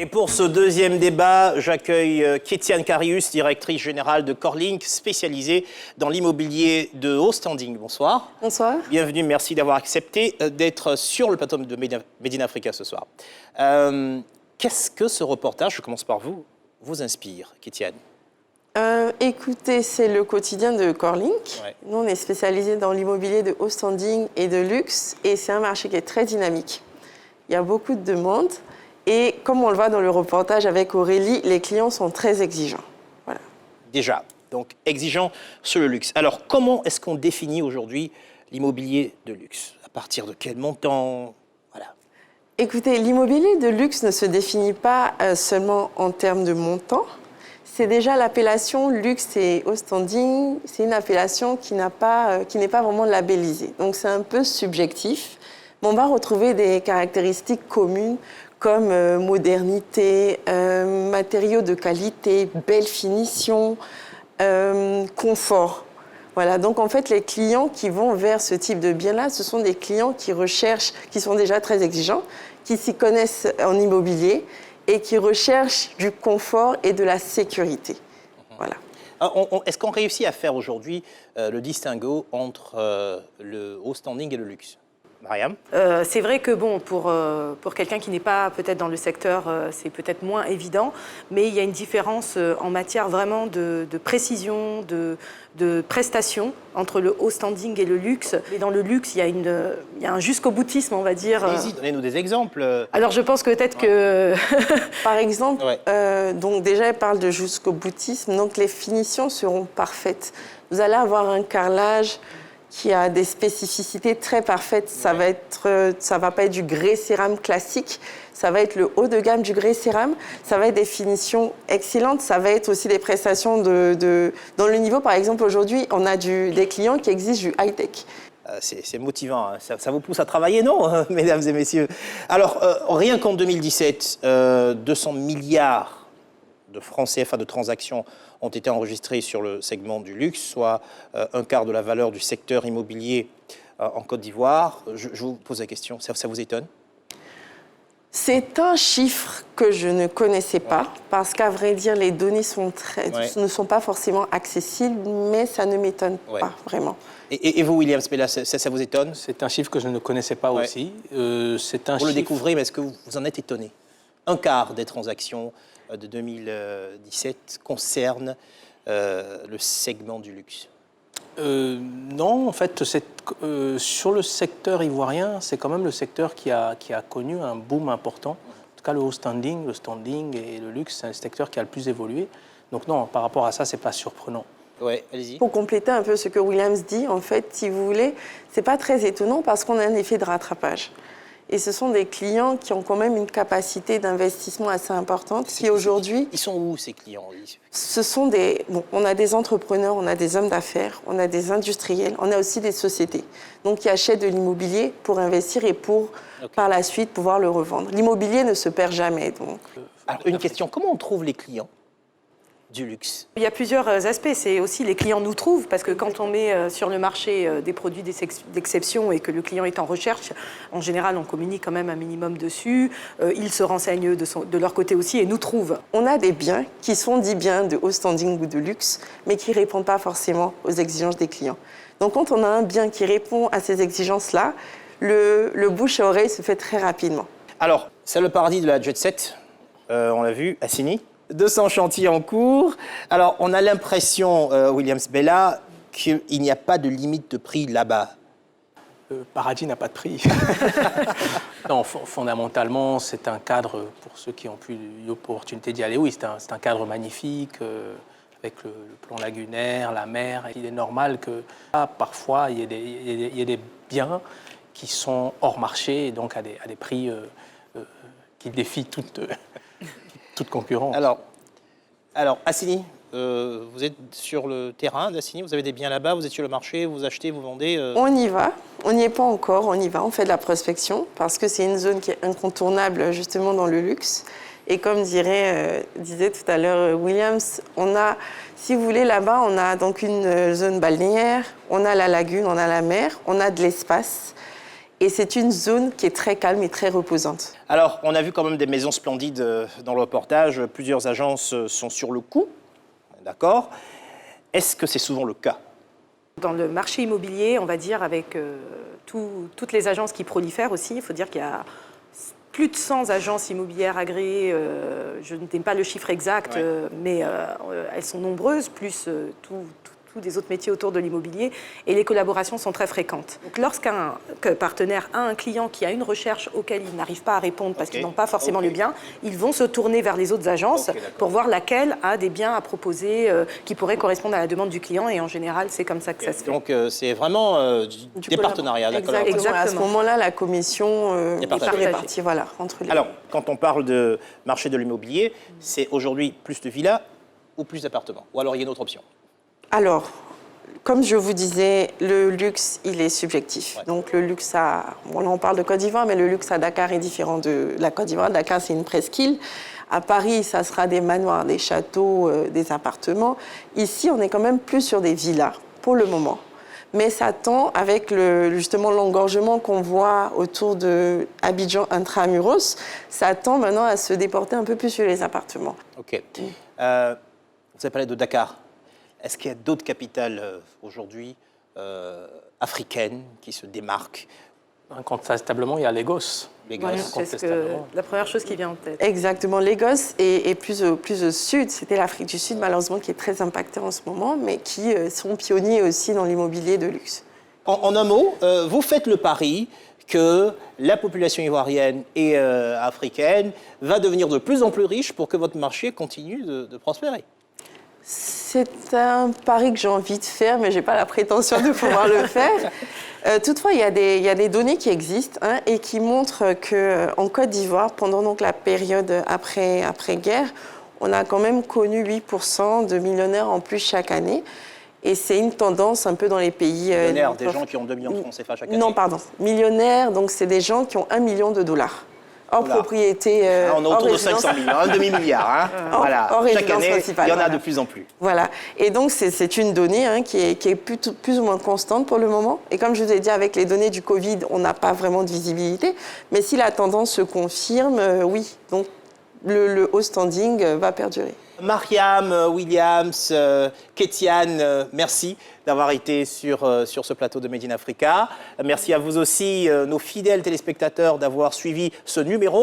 Et pour ce deuxième débat, j'accueille Kétiane Carius, directrice générale de Corlink, spécialisée dans l'immobilier de haut standing. Bonsoir. Bonsoir. Bienvenue, merci d'avoir accepté d'être sur le plateau de Made in Africa ce soir. Qu'est-ce que ce reportage, je commence par vous inspire, Kétiane? Écoutez, c'est le quotidien de Corlink. Ouais. Nous, on est spécialisé dans l'immobilier de haut standing et de luxe, et c'est un marché qui est très dynamique. Il y a beaucoup de demandes, et comme on le voit dans le reportage avec Aurélie, les clients sont très exigeants. Voilà. Déjà, donc exigeant sur le luxe. Alors, comment est-ce qu'on définit aujourd'hui l'immobilier de luxe? À partir de quel montant? Voilà. Écoutez, l'immobilier de luxe ne se définit pas seulement en termes de montant. C'est déjà l'appellation luxe et haut standing, c'est une appellation qui n'est pas vraiment labellisée. Donc c'est un peu subjectif, mais on va retrouver des caractéristiques communes comme modernité, matériaux de qualité, belle finition, confort. Voilà, donc en fait les clients qui vont vers ce type de bien-là, ce sont des clients qui recherchent, qui sont déjà très exigeants, qui s'y connaissent en immobilier, et qui recherchent du confort et de la sécurité. Voilà. Est-ce qu'on réussit à faire aujourd'hui le distinguo entre le haut standing et le luxe? Mariam? C'est vrai que bon, pour quelqu'un qui n'est pas peut-être dans le secteur, c'est peut-être moins évident, mais il y a une différence en matière vraiment de précision, de prestation entre le haut standing et le luxe. Et dans le luxe, il y a un jusqu'au boutisme, on va dire. Allez-y, donnez-nous des exemples. Alors je pense que peut-être que... Par exemple, Ouais. donc déjà, elle parle de jusqu'au boutisme, donc les finitions seront parfaites. Vous allez avoir un carrelage qui a des spécificités très parfaites. Ça va pas être du grès cérame classique, ça va être le haut de gamme du grès cérame, ça va être des finitions excellentes, ça va être aussi des prestations dans le niveau. Par exemple, aujourd'hui, on a des clients qui exigent du high-tech. C'est motivant, hein. Ça vous pousse à travailler, non, mesdames et messieurs? Alors, rien qu'en 2017, 200 milliards de francs CFA de transactions ont été enregistrés sur le segment du luxe, soit un quart de la valeur du secteur immobilier en Côte d'Ivoire. Je vous pose la question, ça vous étonne? C'est un chiffre que je ne connaissais pas, parce qu'à vrai dire, les données ne sont pas forcément accessibles, mais ça ne m'étonne pas, vraiment. Et vous, William Spella, ça vous étonne? C'est un chiffre que je ne connaissais pas aussi. Vous le découvrez, mais est-ce que vous en êtes étonné? Un quart des transactions de 2017 concernent le segment du luxe. Non, en fait, sur le secteur ivoirien, c'est quand même le secteur qui a connu un boom important. En tout cas, le haut standing, le standing et le luxe, c'est un secteur qui a le plus évolué. Donc non, par rapport à ça, c'est pas surprenant. Ouais, allez-y. Pour compléter un peu ce que Williams dit, en fait, si vous voulez, c'est pas très étonnant parce qu'on a un effet de rattrapage. Et ce sont des clients qui ont quand même une capacité d'investissement assez importante, qui aujourd'hui... Ils sont où, ces clients? Ce sont on a des entrepreneurs, on a des hommes d'affaires, on a des industriels, on a aussi des sociétés. Donc, qui achètent de l'immobilier pour investir et pour, par la suite, pouvoir le revendre. L'immobilier ne se perd jamais, donc... Alors, une question, comment on trouve les clients du luxe? Il y a plusieurs aspects. C'est aussi les clients nous trouvent, parce que quand on met sur le marché des produits d'exception et que le client est en recherche, en général, on communique quand même un minimum dessus. Ils se renseignent de leur côté aussi et nous trouvent. On a des biens qui sont dits biens de haut standing ou de luxe, mais qui ne répondent pas forcément aux exigences des clients. Donc, quand on a un bien qui répond à ces exigences-là, le bouche à oreille se fait très rapidement. Alors, c'est le paradis de la jet set, on l'a vu, Assini. 200 chantiers en cours. Alors, on a l'impression, William Spella, qu'il n'y a pas de limite de prix là-bas. Le paradis n'a pas de prix. Non, fondamentalement, c'est un cadre, pour ceux qui ont eu l'opportunité d'y aller, oui, c'est un cadre magnifique, avec le plan lagunaire, la mer. Il est normal que parfois, il y ait des biens qui sont hors marché, et donc à des prix qui défient toute concurrence. Alors Assini, vous êtes sur le terrain d'Assini, vous avez des biens là-bas, vous êtes sur le marché, vous achetez, vous vendez On y va, on n'y est pas encore, on y va, on fait de la prospection, parce que c'est une zone qui est incontournable justement dans le luxe. Et comme disait tout à l'heure Williams, on a, si vous voulez, là-bas, on a donc une zone balnéaire, on a la lagune, on a la mer, on a de l'espace. Et c'est une zone qui est très calme et très reposante. Alors, on a vu quand même des maisons splendides dans le reportage. Plusieurs agences sont sur le coup. D'accord. Est-ce que c'est souvent le cas? Dans le marché immobilier, on va dire, avec toutes les agences qui prolifèrent aussi, il faut dire qu'il y a plus de 100 agences immobilières agréées. Je ne n'ai pas le chiffre exact, Ouais. mais elles sont nombreuses, plus tous des autres métiers autour de l'immobilier, et les collaborations sont très fréquentes. Donc, lorsqu'un partenaire a un client qui a une recherche auquel il n'arrive pas à répondre parce qu'ils n'ont pas forcément le bien, ils vont se tourner vers les autres agences pour voir laquelle a des biens à proposer qui pourraient correspondre à la demande du client, et en général, c'est comme ça que ça se fait. Donc, c'est vraiment des partenariats, d'accord. Exactement. À ce moment-là, la commission est est partagée. répartie, voilà, entre les... Alors, quand on parle de marché de l'immobilier, c'est aujourd'hui plus de villas ou plus d'appartements? Ou alors il y a une autre option? Alors, comme je vous disais, le luxe, il est subjectif. Ouais. Donc le luxe bon, là on parle de Côte d'Ivoire, mais le luxe à Dakar est différent de la Côte d'Ivoire. Dakar, c'est une presqu'île. À Paris, ça sera des manoirs, des châteaux, des appartements. Ici, on est quand même plus sur des villas, pour le moment. Mais ça tend, avec justement l'engorgement qu'on voit autour de Abidjan intramuros, ça tend maintenant à se déporter un peu plus sur les appartements. OK. Vous avez parlé de Dakar. Est-ce qu'il y a d'autres capitales aujourd'hui africaines qui se démarquent? Incontestablement, il y a Lagos. Voilà, c'est la première chose qui vient en tête. Exactement. Lagos et plus au sud, c'était l'Afrique du Sud, malheureusement, qui est très impactée en ce moment, mais qui sont pionniers aussi dans l'immobilier de luxe. En un mot, vous faites le pari que la population ivoirienne et africaine va devenir de plus en plus riche pour que votre marché continue de prospérer. C'est un pari que j'ai envie de faire, mais je n'ai pas la prétention de pouvoir le faire. Toutefois, il y a des données qui existent et qui montrent qu'en Côte d'Ivoire, pendant donc la période après-guerre, on a quand même connu 8% de millionnaires en plus chaque année. Et c'est une tendance un peu dans les pays... Millionnaires, des gens qui ont 2 millions de francs CFA chaque année. Non, pardon. Millionnaires, donc c'est des gens qui ont 1 million de dollars. Hors propriété. On est autour de 500 millions, un demi-milliard. Hein. Voilà. Hors Chaque année, principale, il y en a voilà. de plus en plus. Voilà. Et donc, c'est une donnée qui est plus ou moins constante pour le moment. Et comme je vous ai dit, avec les données du Covid, on n'a pas vraiment de visibilité. Mais si la tendance se confirme, oui. Donc, le haut standing va perdurer. Mariam, Williams, Kétiane, merci d'avoir été sur ce plateau de Made in Africa. Merci à vous aussi, nos fidèles téléspectateurs, d'avoir suivi ce numéro.